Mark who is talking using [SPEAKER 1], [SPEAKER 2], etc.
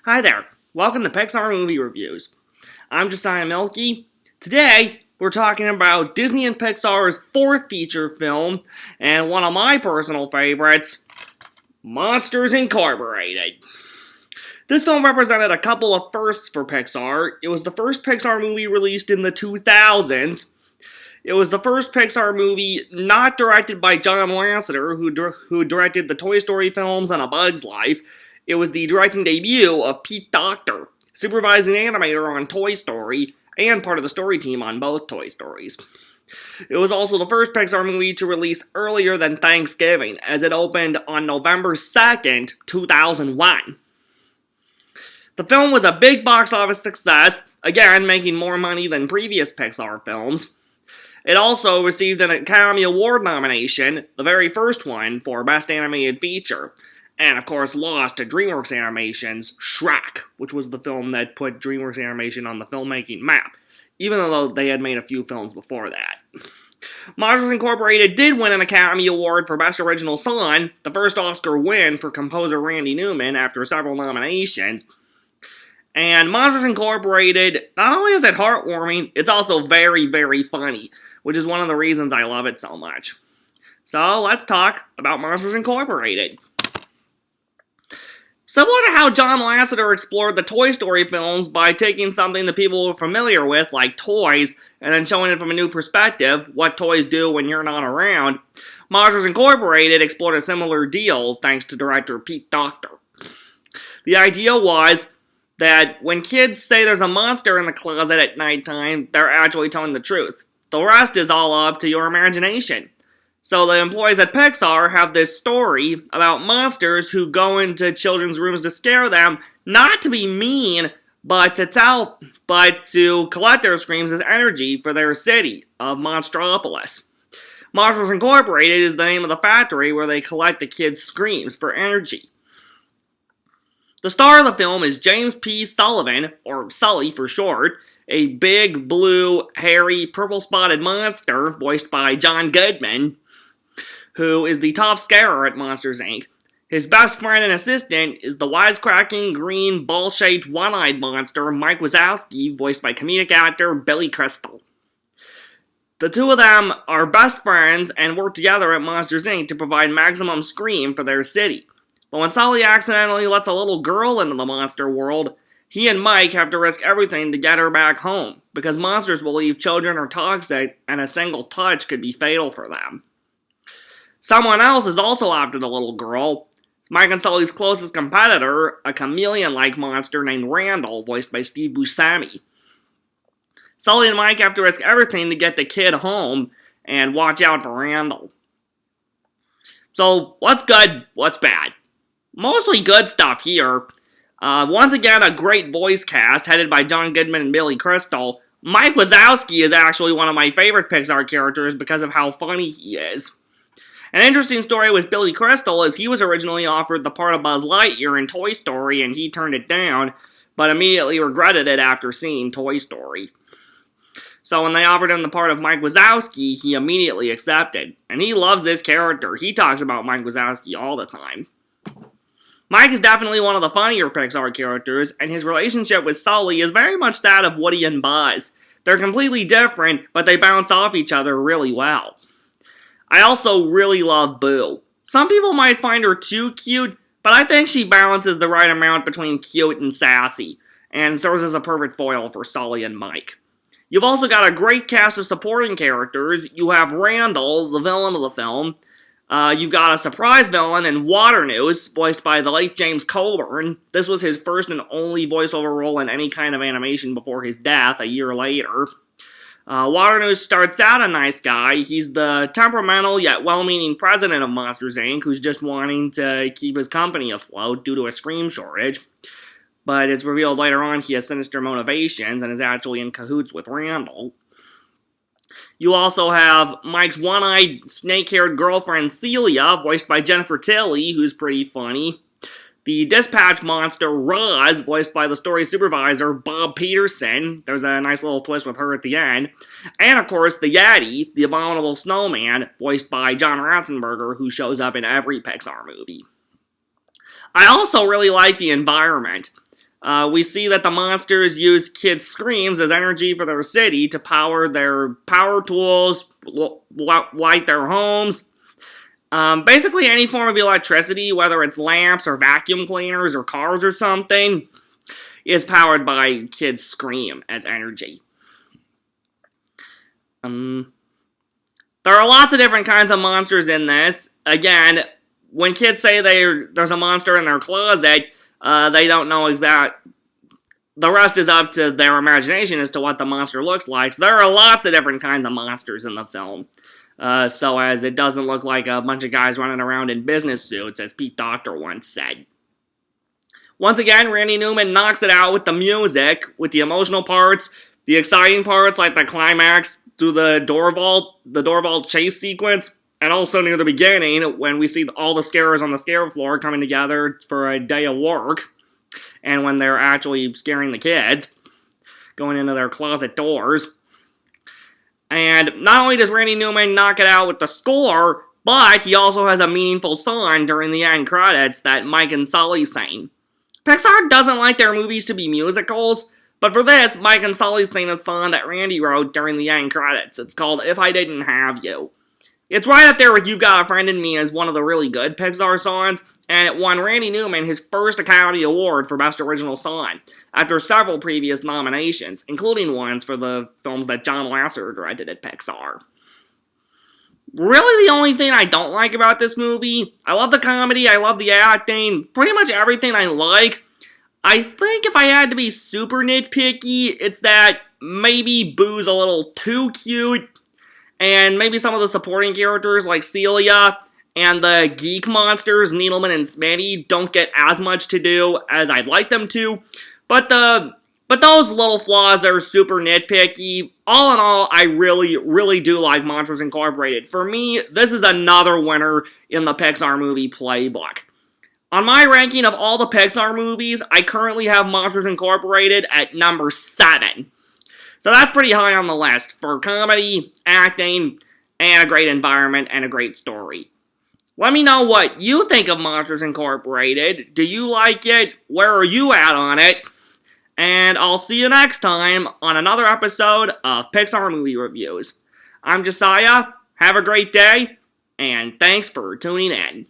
[SPEAKER 1] Hi there, welcome to Pixar Movie Reviews. I'm Josiah Milky. Today, we're talking about Disney and Pixar's fourth feature film, and one of my personal favorites, Monsters Incorporated. This film represented a couple of firsts for Pixar. It was the first Pixar movie released in the 2000s. It was the first Pixar movie not directed by John Lasseter, who directed the Toy Story films and A Bug's Life. It was the directing debut of Pete Docter, supervising animator on Toy Story, and part of the story team on both Toy Stories. It was also the first Pixar movie to release earlier than Thanksgiving, as it opened on November 2nd, 2001. The film was a big box office success, again making more money than previous Pixar films. It also received an Academy Award nomination, the very first one, for Best Animated Feature, and of course lost to DreamWorks Animation's Shrek, which was the film that put DreamWorks Animation on the filmmaking map, even though they had made a few films before that. Monsters Incorporated did win an Academy Award for Best Original Song, the first Oscar win for composer Randy Newman after several nominations. And Monsters Incorporated, not only is it heartwarming, it's also very, very funny, which is one of the reasons I love it so much. So let's talk about Monsters Incorporated. Similar to how John Lasseter explored the Toy Story films by taking something that people were familiar with, like toys, and then showing it from a new perspective, what toys do when you're not around, Monsters Incorporated explored a similar deal thanks to director Pete Docter. The idea was that when kids say there's a monster in the closet at nighttime, they're actually telling the truth. The rest is all up to your imagination. So the employees at Pixar have this story about monsters who go into children's rooms to scare them, not to be mean, but to collect their screams as energy for their city of Monstropolis. Monsters Incorporated is the name of the factory where they collect the kids' screams for energy. The star of the film is James P. Sullivan, or Sully for short, a big, blue, hairy, purple-spotted monster voiced by John Goodman, who is the top scarer at Monsters, Inc. His best friend and assistant is the wisecracking, green, ball-shaped, one-eyed monster Mike Wazowski, voiced by comedic actor Billy Crystal. The two of them are best friends and work together at Monsters, Inc. to provide maximum scream for their city. But when Sully accidentally lets a little girl into the monster world, he and Mike have to risk everything to get her back home, because monsters believe children are toxic and a single touch could be fatal for them. Someone else is also after the little girl. Mike and Sully's closest competitor, a chameleon-like monster named Randall, voiced by Steve Buscemi. Sully and Mike have to risk everything to get the kid home and watch out for Randall. So, what's good, what's bad? Mostly good stuff here. Once again, a great voice cast headed by John Goodman and Billy Crystal. Mike Wazowski is actually one of my favorite Pixar characters because of how funny he is. An interesting story with Billy Crystal is he was originally offered the part of Buzz Lightyear in Toy Story and he turned it down, but immediately regretted it after seeing Toy Story. So when they offered him the part of Mike Wazowski, he immediately accepted. And he loves this character. He talks about Mike Wazowski all the time. Mike is definitely one of the funnier Pixar characters, and his relationship with Sully is very much that of Woody and Buzz. They're completely different, but they bounce off each other really well. I also really love Boo. Some people might find her too cute, but I think she balances the right amount between cute and sassy, and serves as a perfect foil for Sully and Mike. You've also got a great cast of supporting characters. You have Randall, the villain of the film. You've got a surprise villain in Waternoose, voiced by the late James Coburn. This was his first and only voiceover role in any kind of animation before his death a year later. Waternoose starts out a nice guy. He's the temperamental yet well-meaning president of Monsters, Inc., who's just wanting to keep his company afloat due to a scream shortage. But it's revealed later on he has sinister motivations and is actually in cahoots with Randall. You also have Mike's one-eyed, snake-haired girlfriend Celia, voiced by Jennifer Tilly, who's pretty funny. The dispatch monster Roz, voiced by the story supervisor Bob Peterson. There's a nice little twist with her at the end. And of course, the Yeti, the abominable snowman, voiced by John Ratzenberger, who shows up in every Pixar movie. I also really like the environment. We see that the monsters use kids' screams as energy for their city to power their power tools, light their homes. Basically any form of electricity, whether it's lamps or vacuum cleaners or cars or something, is powered by kids' scream as energy. There are lots of different kinds of monsters in this. Again, when kids say there's a monster in their closet, they don't know exact. The rest is up to their imagination as to what the monster looks like. So there are lots of different kinds of monsters in the film. So as it doesn't look like a bunch of guys running around in business suits, as Pete Docter once said. Once again, Randy Newman knocks it out with the music, with the emotional parts, the exciting parts like the climax through the door vault chase sequence, and also near the beginning when we see all the scarers on the scare floor coming together for a day of work, and when they're actually scaring the kids, going into their closet doors. And not only does Randy Newman knock it out with the score, but he also has a meaningful song during the end credits that Mike and Sully sing. Pixar doesn't like their movies to be musicals, but for this, Mike and Sully sing a song that Randy wrote during the end credits. It's called If I Didn't Have You. It's right up there with You've Got a Friend in Me as one of the really good Pixar songs, and it won Randy Newman his first Academy Award for Best Original Song, after several previous nominations, including ones for the films that John Lasseter directed at Pixar. Really the only thing I don't like about this movie, I love the comedy, I love the acting, pretty much everything I like. I think if I had to be super nitpicky, it's that maybe Boo's a little too cute, and maybe some of the supporting characters like Celia and the geek monsters, Needleman and Smitty, don't get as much to do as I'd like them to, but those little flaws are super nitpicky. All in all, I really, really do like Monsters Incorporated. For me, this is another winner in the Pixar movie playbook. On my ranking of all the Pixar movies, I currently have Monsters Incorporated at number 7. So that's pretty high on the list for comedy, acting, and a great environment and a great story. Let me know what you think of Monsters Incorporated. Do you like it? Where are you at on it? And I'll see you next time on another episode of Pixar Movie Reviews. I'm Josiah, have a great day, and thanks for tuning in.